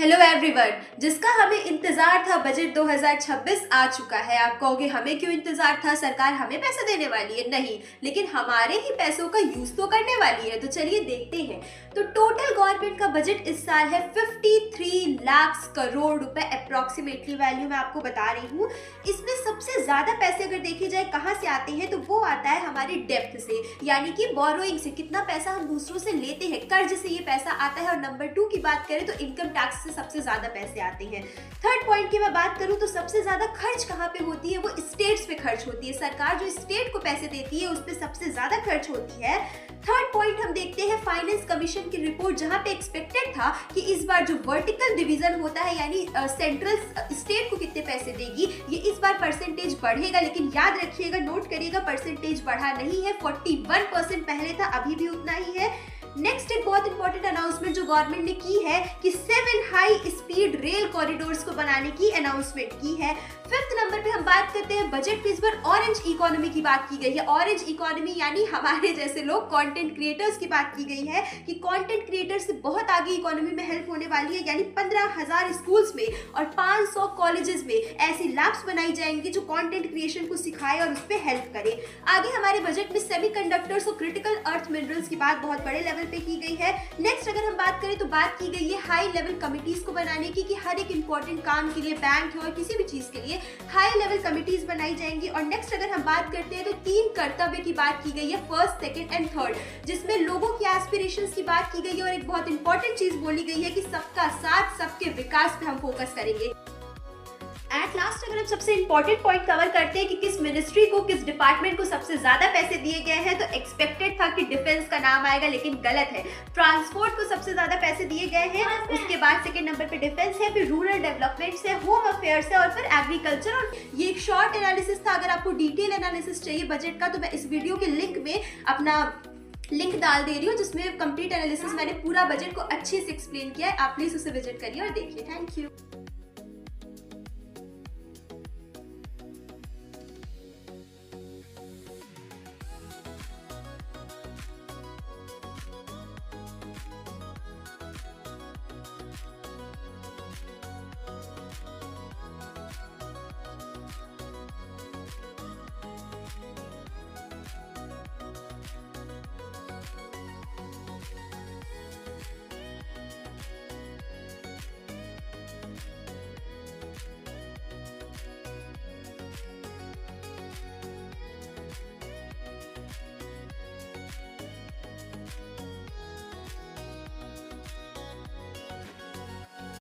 Hello everyone, जिसका हमें इंतजार था बजट 2026 आ चुका है। आप कहोगे हमें क्यों इंतजार था, सरकार हमें पैसे देने वाली है? नहीं, लेकिन हमारे ही पैसों का यूज तो करने वाली है। तो चलिए देखते हैं। तो टोटल गवर्नमेंट का बजट इस साल है 53 लाख करोड़ रुपए अप्रोक्सीमेटली वैल्यू मैं आपको बता रही हूँ। इसमें सबसे ज्यादा पैसे अगर देखे जाए कहाँ से आते हैं तो वो आता है हमारे डेप्थ से, यानी कि बोरोइंग से। कितना पैसा हम दूसरों से लेते हैं, कर्ज से ये पैसा आता है। और नंबर 2 की बात करें तो इनकम टैक्स से सबसे ज्यादा पैसे आते हैं। थर्ड पॉइंट की मैं बात करूं तो सबसे ज्यादा खर्च कहाँ पे होती है, वो स्टेट्स पे खर्च होती है। सरकार जो स्टेट को पैसे देती है उस पे सबसे ज्यादा खर्च होती है। थर्ड पॉइंट हम देखते हैं फाइनेंस कमीशन की रिपोर्ट, जहां पे एक्सपेक्टेड था कि इस बार जो वर्टिकल डिवीजन होता है यानी सेंट्रल स्टेट को कितने पैसे देगी, ये इस बार परसेंटेज बढ़ेगा। लेकिन याद रखिएगा, नोट करिएगा, परसेंटेज बढ़ा नहीं है। 41% पहले था, अभी भी उतना ही है। नेक्स्ट एक बहुत इंपॉर्टेंट अनाउंसमेंट जो गवर्नमेंट ने की है कि 7 हाई स्पीड रेल कॉरिडोर्स को बनाने की अनाउंसमेंट की है। फिफ्थ नंबर पे हम बात करते हैं बजट पे इस बार ऑरेंज इकोनॉमी की बात की गई है। ऑरेंज इकोनॉमी यानी हमारे जैसे लोग, कंटेंट क्रिएटर्स की बात की गई है कि कंटेंट क्रिएटर्स से बहुत आगे इकोनॉमी में हेल्प होने वाली है। यानी 15,000 स्कूल्स में और 500 कॉलेजेस में ऐसी लैब्स बनाई जाएंगी जो कंटेंट क्रिएशन को सिखाए और उस पर हेल्प करे। आगे हमारे बजट में सेमीकंडक्टर्स और क्रिटिकल अर्थ मिनरल्स की बात बहुत बड़े लेवल पे की गई है। नेक्स्ट अगर हम बात करें तो बात की गई है हाई लेवल कमिटीज को बनाने की, कि हर एक इंपॉर्टेंट काम के लिए, बैंक हो और किसी भी चीज के लिए हाई लेवल कमिटीज बनाई जाएंगी। और नेक्स्ट अगर हम बात करते हैं तो 3 कर्तव्य की बात की गई है, फर्स्ट, सेकंड एंड थर्ड, जिसमें लोगों की एस्पिरेशंस की बात की गई है। और एक बहुत इंपॉर्टेंट चीज बोली गई है कि सबका साथ, सबके विकास पे हम फोकस करेंगे। एट लास्ट अगर हम सबसे इंपॉर्टेंट पॉइंट कवर करते हैं कि किस मिनिस्ट्री को, किस डिपार्टमेंट को सबसे ज्यादा पैसे दिए गए हैं, तो एक्सपेक्टेड था कि डिफेंस का नाम आएगा, लेकिन गलत है। ट्रांसपोर्ट को सबसे ज्यादा पैसे दिए गए हैं, उसके बाद सेकंड नंबर पे डिफेंस है, फिर रूरल डेवलपमेंट है, होम अफेयर्स है और फिर एग्रीकल्चर। और ये एक शॉर्ट एनालिसिस था। अगर आपको डिटेल एनालिसिस चाहिए बजट का तो मैं इस वीडियो के लिंक में अपना लिंक डाल दे रही हूँ, जिसमें कंप्लीट एनालिसिस मैंने पूरा बजट को अच्छे से एक्सप्लेन किया है। आप प्लीज उसे विजिट करिए और देखिए। Thank you.